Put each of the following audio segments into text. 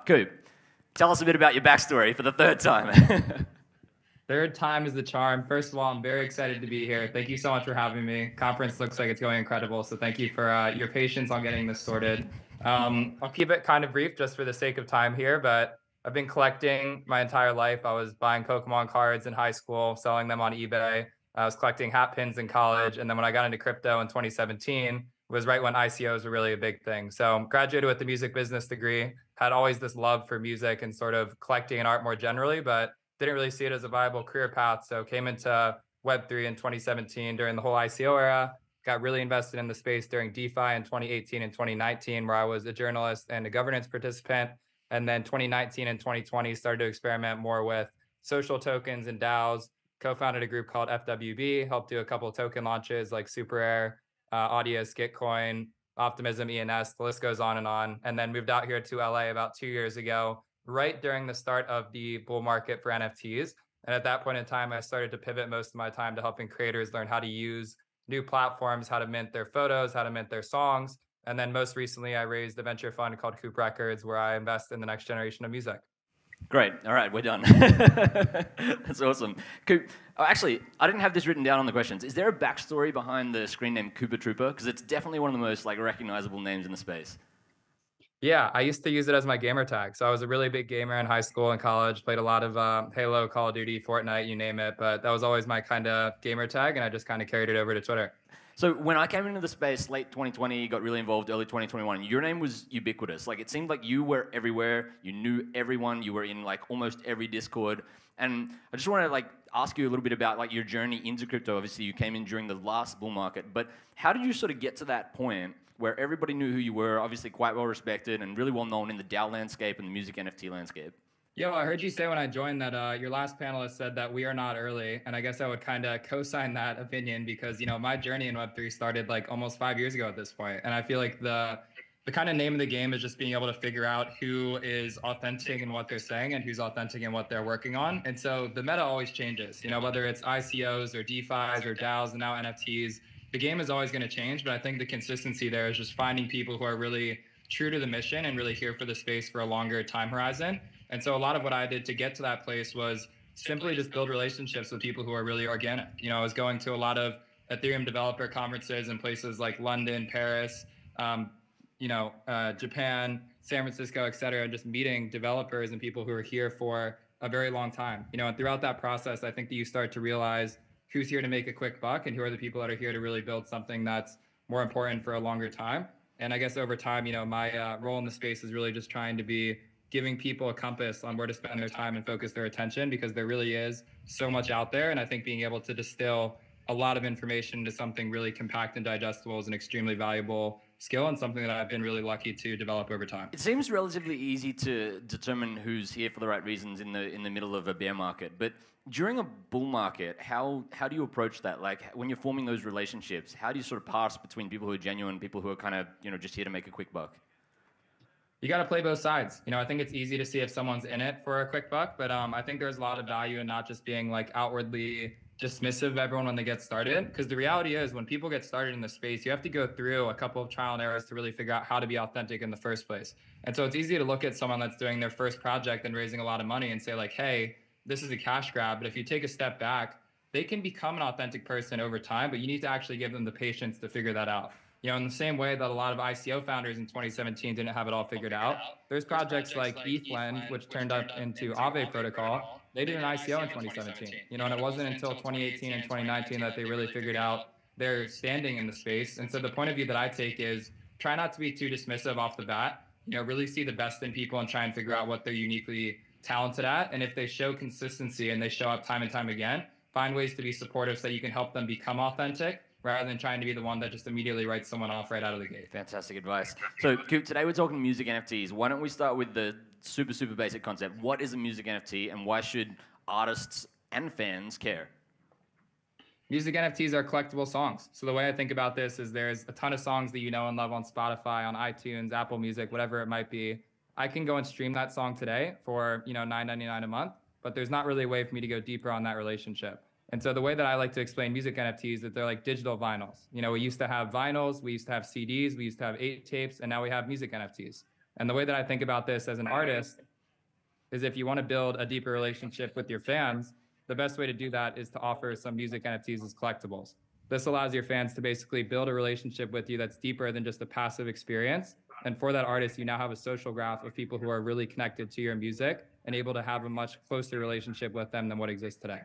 Coop, tell us a bit about your backstory for the third time. Third time is the charm. First of all, I'm very excited to be here. Thank you so much for having me. Conference looks like it's going incredible, so thank you for your patience on getting this sorted. I'll keep it kind of brief just for the sake of time here, but I've been collecting my entire life. I was buying Pokemon cards in high school, selling them on eBay. I was collecting hat pins in college, and then when I got into crypto in 2017, was right when ICOs were really a big thing. So graduated with a music business degree, had always this love for music and sort of collecting and art more generally, but didn't really see it as a viable career path. So came into Web3 in 2017 during the whole ICO era, got really invested in the space during DeFi in 2018 and 2019, where I was a journalist and a governance participant. And then 2019 and 2020 started to experiment more with social tokens and DAOs, co-founded a group called FWB, helped do a couple of token launches like Super Air, Audius, Gitcoin, Optimism, ENS, the list goes on. And then moved out here to LA about 2 years ago, right during the start of the bull market for NFTs. And at that point in time, I started to pivot most of my time to helping creators learn how to use new platforms, how to mint their photos, how to mint their songs. And then most recently, I raised a venture fund called Coop Records, where I invest in the next generation of music. Great. All right, we're done. That's awesome. Coop, actually, I didn't have this written down on the questions. Is there a backstory behind the screen name Coopahtroopa? Because it's definitely one of the most recognizable names in the space. Yeah, I used to use it as my gamer tag. So I was a really big gamer in high school and college, played a lot of Halo, Call of Duty, Fortnite, you name it. But that was always my kind of gamer tag, and I just kind of carried it over to Twitter. So when I came into the space late 2020, got really involved early 2021, your name was ubiquitous. It seemed like you were everywhere. You knew everyone. You were in almost every Discord. And I just want to ask you a little bit about your journey into crypto. Obviously, you came in during the last bull market, but how did you sort of get to that point where everybody knew who you were, obviously quite well respected and really well known in the DAO landscape and the music NFT landscape? Yo, I heard you say when I joined that your last panelist said that we are not early. And I guess I would kind of co-sign that opinion because, my journey in Web3 started almost 5 years ago at this point. And I feel like the kind of name of the game is just being able to figure out who is authentic in what they're saying and who's authentic in what they're working on. And so the meta always changes, whether it's ICOs or DeFis or DAOs and now NFTs, the game is always going to change. But I think the consistency there is just finding people who are really true to the mission and really here for the space for a longer time horizon. And so a lot of what I did to get to that place was simply just build relationships with people who are really organic. I was going to a lot of Ethereum developer conferences in places like London, Paris, Japan, San Francisco, et cetera, just meeting developers and people who are here for a very long time. And throughout that process, I think that you start to realize who's here to make a quick buck and who are the people that are here to really build something that's more important for a longer time. And I guess over time, my role in the space is really just trying to be giving people a compass on where to spend their time and focus their attention, because there really is so much out there. And I think being able to distill a lot of information into something really compact and digestible is an extremely valuable skill and something that I've been really lucky to develop over time. It seems relatively easy to determine who's here for the right reasons in the middle of a bear market. But during a bull market, how do you approach that? When you're forming those relationships, how do you sort of pass between people who are genuine, people who are kind of just here to make a quick buck? You got to play both sides. I think it's easy to see if someone's in it for a quick buck, but I think there's a lot of value in not just being outwardly dismissive of everyone when they get started. Because the reality is when people get started in the space, you have to go through a couple of trial and errors to really figure out how to be authentic in the first place. And so it's easy to look at someone that's doing their first project and raising a lot of money and say hey, this is a cash grab. But if you take a step back, they can become an authentic person over time, but you need to actually give them the patience to figure that out. In the same way that a lot of ICO founders in 2017 didn't have it all figured out, there's projects like ETHLend, which turned up into Aave protocol. They did an ICO in 2017, and it wasn't until 2018 and 2019 that they really figured out their standing in the space. And so the point of view that I take is try not to be too dismissive off the bat, really see the best in people and try and figure out what they're uniquely talented at. And if they show consistency and they show up time and time again, find ways to be supportive so that you can help them become authentic, rather than trying to be the one that just immediately writes someone off right out of the gate. Fantastic advice. So, Coop, today we're talking music NFTs. Why don't we start with the super, super basic concept? What is a music NFT, and why should artists and fans care? Music NFTs are collectible songs. So the way I think about this is there's a ton of songs that you know and love on Spotify, on iTunes, Apple Music, whatever it might be. I can go and stream that song today for $9.99 a month, but there's not really a way for me to go deeper on that relationship. And so the way that I like to explain music NFTs is that they're like digital vinyls. We used to have vinyls, we used to have CDs, we used to have 8 tapes, and now we have music NFTs. And the way that I think about this as an artist is if you want to build a deeper relationship with your fans, the best way to do that is to offer some music NFTs as collectibles. This allows your fans to basically build a relationship with you that's deeper than just a passive experience. And for that artist, you now have a social graph of people who are really connected to your music and able to have a much closer relationship with them than what exists today.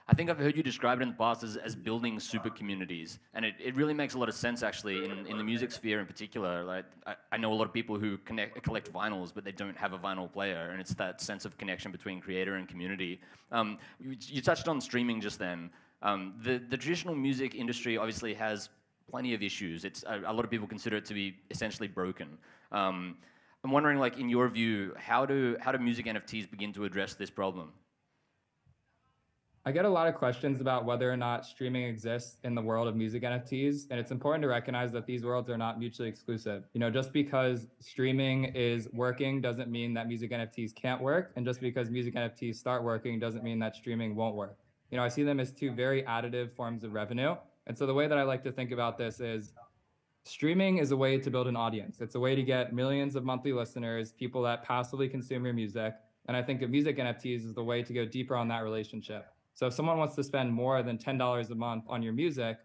I think I've heard you describe it in the past as building super communities, and it really makes a lot of sense actually in the music sphere in particular. Like I know a lot of people who collect vinyls, but they don't have a vinyl player, and it's that sense of connection between creator and community. You touched on streaming just then. The traditional music industry obviously has plenty of issues. It's a lot of people consider it to be essentially broken. I'm wondering, like in your view, how do music NFTs begin to address this problem? I get a lot of questions about whether or not streaming exists in the world of music NFTs, and it's important to recognize that these worlds are not mutually exclusive. You know, just because streaming is working doesn't mean that music NFTs can't work, and just because music NFTs start working doesn't mean that streaming won't work. You know, I see them as two very additive forms of revenue, and so the way that I like to think about this is streaming is a way to build an audience. It's a way to get millions of monthly listeners, people that passively consume your music, and I think of music NFTs as the way to go deeper on that relationship. So if someone wants to spend more than $10 a month on your music,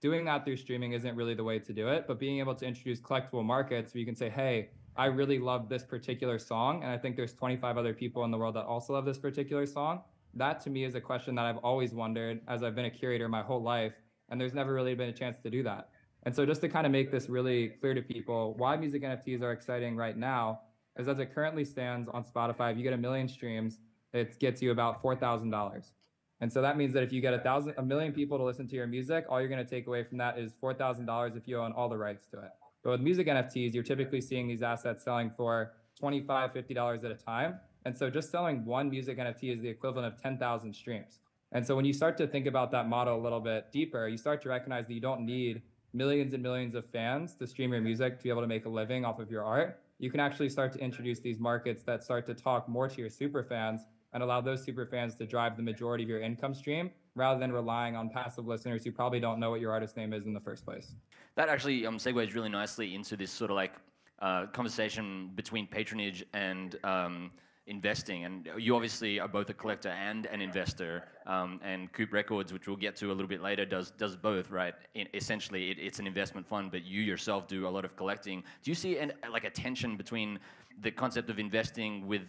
doing that through streaming isn't really the way to do it, but being able to introduce collectible markets where you can say, hey, I really love this particular song, and I think there's 25 other people in the world that also love this particular song. That to me is a question that I've always wondered as I've been a curator my whole life, and there's never really been a chance to do that. And so just to kind of make this really clear to people, why music NFTs are exciting right now is as it currently stands on Spotify, if you get 1 million streams, it gets you about $4,000. And so that means that if you get 1 million people to listen to your music, all you're going to take away from that is $4,000 if you own all the rights to it. But with music NFTs, you're typically seeing these assets selling for $25, $50 at a time. And so just selling one music NFT is the equivalent of 10,000 streams. And so when you start to think about that model a little bit deeper, you start to recognize that you don't need millions and millions of fans to stream your music to be able to make a living off of your art. You can actually start to introduce these markets that start to talk more to your super fans and allow those super fans to drive the majority of your income stream rather than relying on passive listeners who probably don't know what your artist name is in the first place. That actually segues really nicely into this sort of like conversation between patronage and investing. And you obviously are both a collector and an investor, and Coop Records, which we'll get to a little bit later, does both, right? Essentially, it's an investment fund, but you yourself do a lot of collecting. Do you see like a tension between the concept of investing with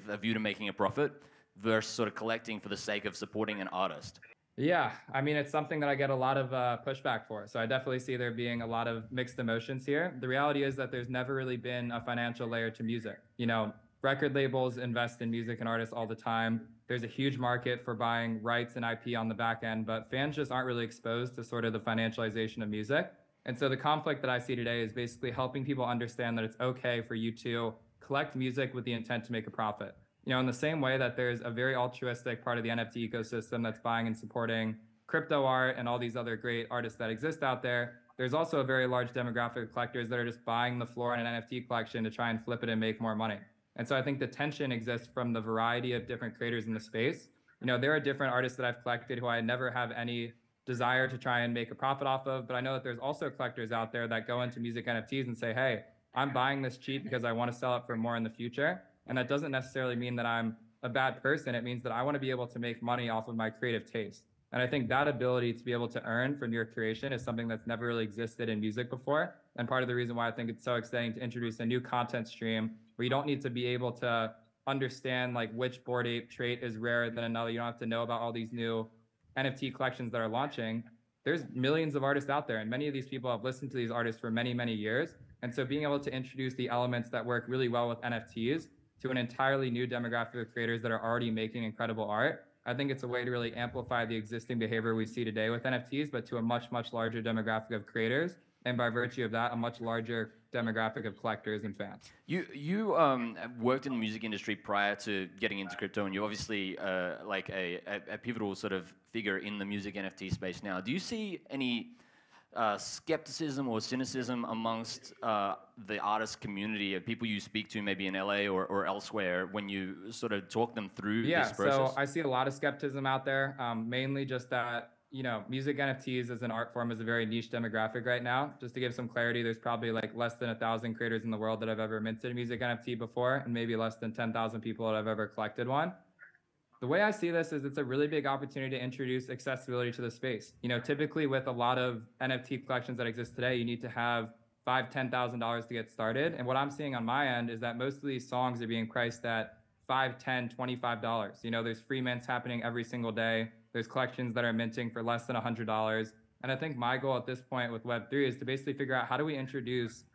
a view to making a profit versus sort of collecting for the sake of supporting an artist? Yeah, I mean, it's something that I get a lot of pushback for. So I definitely see there being a lot of mixed emotions here. The reality is that there's never really been a financial layer to music. You know, record labels invest in music and artists all the time. There's a huge market for buying rights and IP on the back end, but fans just aren't really exposed to sort of the financialization of music. And so the conflict that I see today is basically helping people understand that it's okay for you to collect music with the intent to make a profit. You know, in the same way that there's a very altruistic part of the NFT ecosystem that's buying and supporting crypto art and all these other great artists that exist out there, there's also a very large demographic of collectors that are just buying the floor in an NFT collection to try and flip it and make more money. And so I think the tension exists from the variety of different creators in the space. You know, there are different artists that I've collected who I never have any desire to try and make a profit off of, but I know that there's also collectors out there that go into music NFTs and say, hey, I'm buying this cheap because I want to sell it for more in the future. And that doesn't necessarily mean that I'm a bad person. It means that I want to be able to make money off of my creative taste. And I think that ability to be able to earn from your creation is something that's never really existed in music before. And part of the reason why I think it's so exciting to introduce a new content stream where you don't need to be able to understand like which Bored Ape trait is rarer than another. You don't have to know about all these new NFT collections that are launching. There's millions of artists out there, and many of these people have listened to these artists for many, many years. And so being able to introduce the elements that work really well with NFTs to an entirely new demographic of creators that are already making incredible art, I think it's a way to really amplify the existing behavior we see today with NFTs, but to a much, much larger demographic of creators. And by virtue of that, a much larger demographic of collectors and fans. You worked in the music industry prior to getting into crypto, and you're obviously like a pivotal sort of figure in the music NFT space now. Do you see any skepticism or cynicism amongst the artist community of people you speak to maybe in LA or elsewhere when you sort of talk them through this process? So I see a lot of skepticism out there, mainly just that music NFTs as an art form is a very niche demographic right now. Just to give some clarity, there's probably like less than 1,000 creators in the world that have ever minted a music NFT before, and maybe less than 10,000 people that have ever collected one. The way I see this is it's a really big opportunity to introduce accessibility to the space. Typically with a lot of NFT collections that exist today, you need to have $5,000-$10,000 to get started. And what I'm seeing on my end is that most of these songs are being priced at $5, $10, $25. There's free mints happening every single day. There's collections that are minting for less than $100. And I think my goal at this point with Web3 is to basically figure out how do we introduce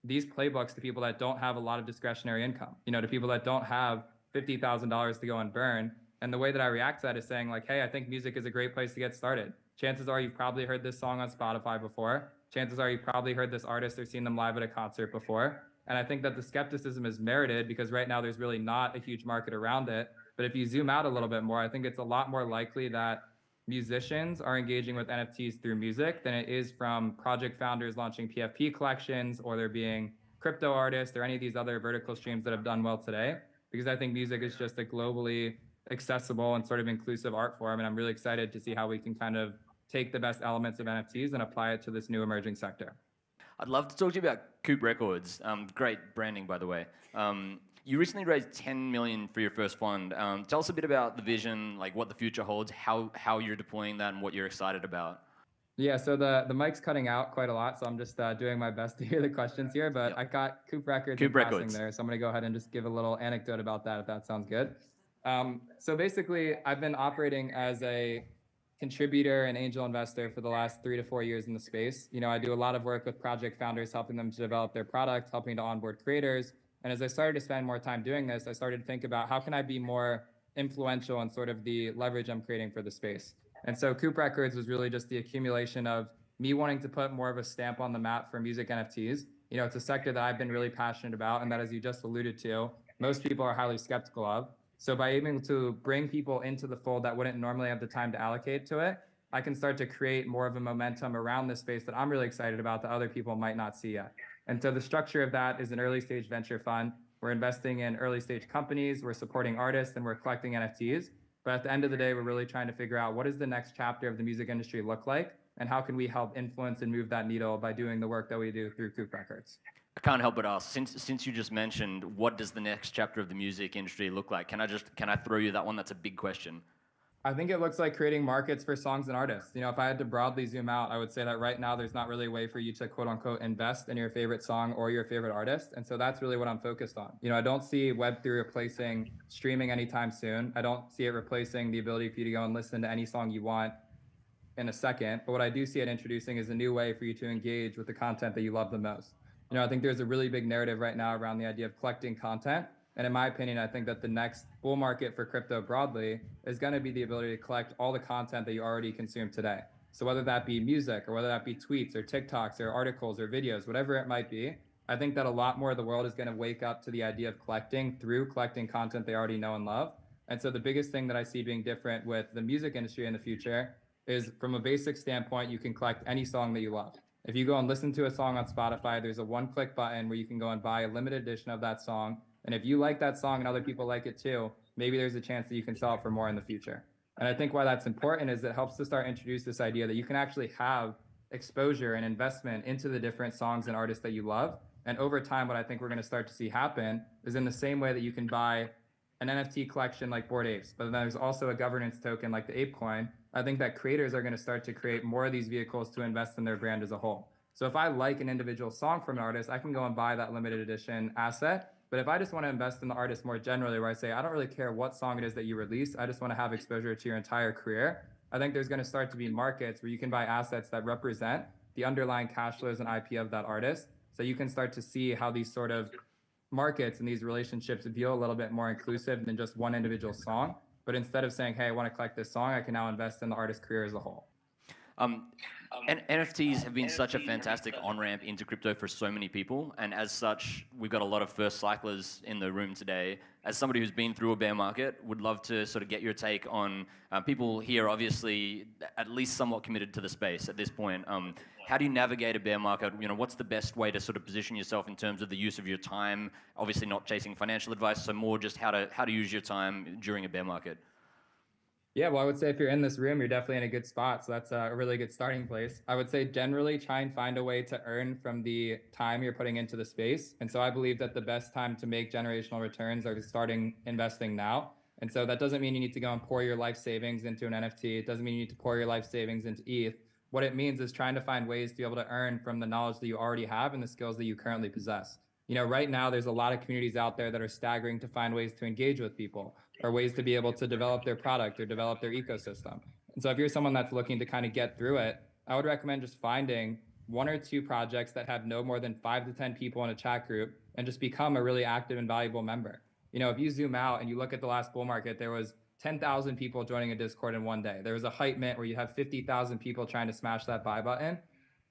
these playbooks to people that don't have a lot of discretionary income, to people that don't have $50,000 to go and burn. And the way that I react to that is saying like, hey, I think music is a great place to get started. Chances are you've probably heard this song on Spotify before. Chances are you've probably heard this artist or seen them live at a concert before. And I think that the skepticism is merited because right now there's really not a huge market around it. But if you zoom out a little bit more, I think it's a lot more likely that musicians are engaging with NFTs through music than it is from project founders launching PFP collections, or there being crypto artists or any of these other vertical streams that have done well today. Because I think music is just a globally accessible and sort of inclusive art form. And I'm really excited to see how we can kind of take the best elements of NFTs and apply it to this new emerging sector. I'd love to talk to you about Coop Records. Great branding, by the way. You recently raised $10 million for your first fund. Tell us a bit about the vision, like what the future holds, how you're deploying that, and what you're excited about. Yeah, so the mic's cutting out quite a lot, so I'm just doing my best to hear the questions here. But yep. I got Coop Records there, so I'm going to go ahead and just give a little anecdote about that, if that sounds good. So basically, I've been operating as a contributor and angel investor for the last 3 to 4 years in the space. I do a lot of work with project founders, helping them to develop their product, helping to onboard creators. And as I started to spend more time doing this, I started to think about how can I be more influential in sort of the leverage I'm creating for the space. And so Coop Records was really just the accumulation of me wanting to put more of a stamp on the map for music NFTs. It's a sector that I've been really passionate about, and that, as you just alluded to, most people are highly skeptical of. So by able to bring people into the fold that wouldn't normally have the time to allocate to it, I can start to create more of a momentum around this space that I'm really excited about that other people might not see yet. And so the structure of that is an early stage venture fund. We're investing in early stage companies, we're supporting artists, and we're collecting NFTs. But at the end of the day, we're really trying to figure out what does the next chapter of the music industry look like, and how can we help influence and move that needle by doing the work that we do through Coop Records. I can't help but ask, since you just mentioned, what does the next chapter of the music industry look like? Can I throw you that one? That's a big question. I think it looks like creating markets for songs and artists. If I had to broadly zoom out, I would say that right now there's not really a way for you to quote unquote invest in your favorite song or your favorite artist. And so that's really what I'm focused on. I don't see Web3 replacing streaming anytime soon. I don't see it replacing the ability for you to go and listen to any song you want in a second. But what I do see it introducing is a new way for you to engage with the content that you love the most. I think there's a really big narrative right now around the idea of collecting content. And in my opinion, I think that the next bull market for crypto broadly is going to be the ability to collect all the content that you already consume today. So whether that be music, or whether that be tweets or TikToks or articles or videos, whatever it might be, I think that a lot more of the world is going to wake up to the idea of collecting through collecting content they already know and love. And so the biggest thing that I see being different with the music industry in the future is, from a basic standpoint, you can collect any song that you love. If you go and listen to a song on Spotify, there's a one-click button where you can go and buy a limited edition of that song. And if you like that song and other people like it too, maybe there's a chance that you can sell it for more in the future. And I think why that's important is it helps to start introduce this idea that you can actually have exposure and investment into the different songs and artists that you love. And over time, what I think we're going to start to see happen is, in the same way that you can buy an NFT collection like Bored Apes, but then there's also a governance token like the Ape Coin, I think that creators are going to start to create more of these vehicles to invest in their brand as a whole. So if I like an individual song from an artist, I can go and buy that limited edition asset. But if I just want to invest in the artist more generally, where I say, I don't really care what song it is that you release, I just want to have exposure to your entire career, I think there's going to start to be markets where you can buy assets that represent the underlying cash flows and IP of that artist. So you can start to see how these sort of markets and these relationships feel a little bit more inclusive than just one individual song. But instead of saying, hey, I want to collect this song, I can now invest in the artist's career as a whole. And NFTs have been such a fantastic on-ramp into crypto for so many people, and as such, we've got a lot of first cyclers in the room today. As somebody who's been through a bear market, would love to sort of get your take on people here, obviously, at least somewhat committed to the space at this point. How do you navigate a bear market? What's the best way to sort of position yourself in terms of the use of your time? Obviously not chasing financial advice, so more just how to use your time during a bear market. Yeah, well, I would say if you're in this room, you're definitely in a good spot. So that's a really good starting place. I would say generally try and find a way to earn from the time you're putting into the space. And so I believe that the best time to make generational returns are starting investing now. And so that doesn't mean you need to go and pour your life savings into an NFT. It doesn't mean you need to pour your life savings into ETH. What it means is trying to find ways to be able to earn from the knowledge that you already have and the skills that you currently possess. You know, right now there's a lot of communities out there that are staggering to find ways to engage with people or ways to be able to develop their product or develop their ecosystem. And so if you're someone that's looking to kind of get through it, I would recommend just finding 1 or 2 projects that have no more than 5 to 10 people in a chat group and just become a really active and valuable member. You know, if you zoom out and you look at the last bull market, there was 10,000 people joining a Discord in one day. There was a hype mint where you have 50,000 people trying to smash that buy button.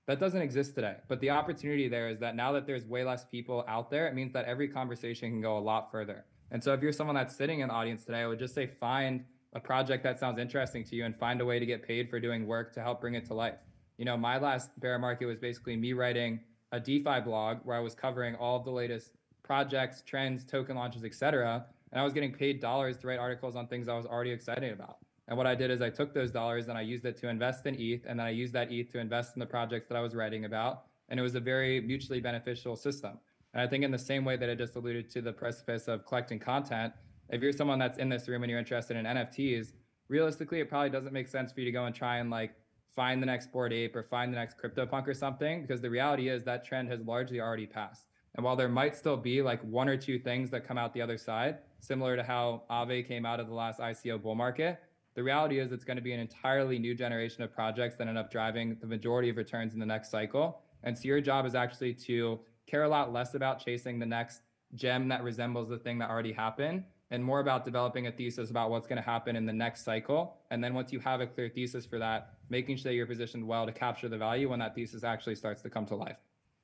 That doesn't exist today. But the opportunity there is that now that there's way less people out there, it means that every conversation can go a lot further. And so if you're someone that's sitting in the audience today, I would just say find a project that sounds interesting to you and find a way to get paid for doing work to help bring it to life. You know, my last bear market was basically me writing a DeFi blog where I was covering all of the latest projects, trends, token launches, etc. And I was getting paid dollars to write articles on things I was already excited about. And what I did is I took those dollars and I used it to invest in ETH, and then I used that ETH to invest in the projects that I was writing about. And it was a very mutually beneficial system. And I think in the same way that I just alluded to the precipice of collecting content, if you're someone that's in this room and you're interested in NFTs, realistically, it probably doesn't make sense for you to go and try and like find the next Bored Ape or find the next CryptoPunk or something, because the reality is that trend has largely already passed. And while there might still be like 1 or 2 things that come out the other side, similar to how Aave came out of the last ICO bull market, the reality is it's going to be an entirely new generation of projects that end up driving the majority of returns in the next cycle. And so your job is actually to care a lot less about chasing the next gem that resembles the thing that already happened, and more about developing a thesis about what's going to happen in the next cycle. And then once you have a clear thesis for that, making sure you're positioned well to capture the value when that thesis actually starts to come to life.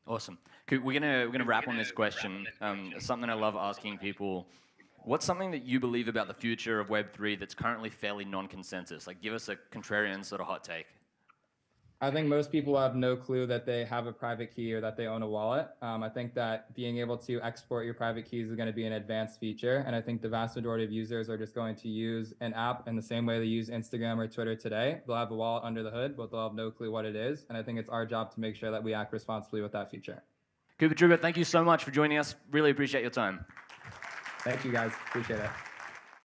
Awesome. We're gonna wrap on this question. Something I love asking people. What's something that you believe about the future of Web3 that's currently fairly non-consensus? Like, give us a contrarian sort of hot take. I think most people have no clue that they have a private key or that they own a wallet. I think that being able to export your private keys is going to be an advanced feature. And I think the vast majority of users are just going to use an app in the same way they use Instagram or Twitter today. They'll have a wallet under the hood, but they'll have no clue what it is. And I think it's our job to make sure that we act responsibly with that feature. Coopahtroopa, thank you so much for joining us. Really appreciate your time. Thank you, guys. Appreciate it.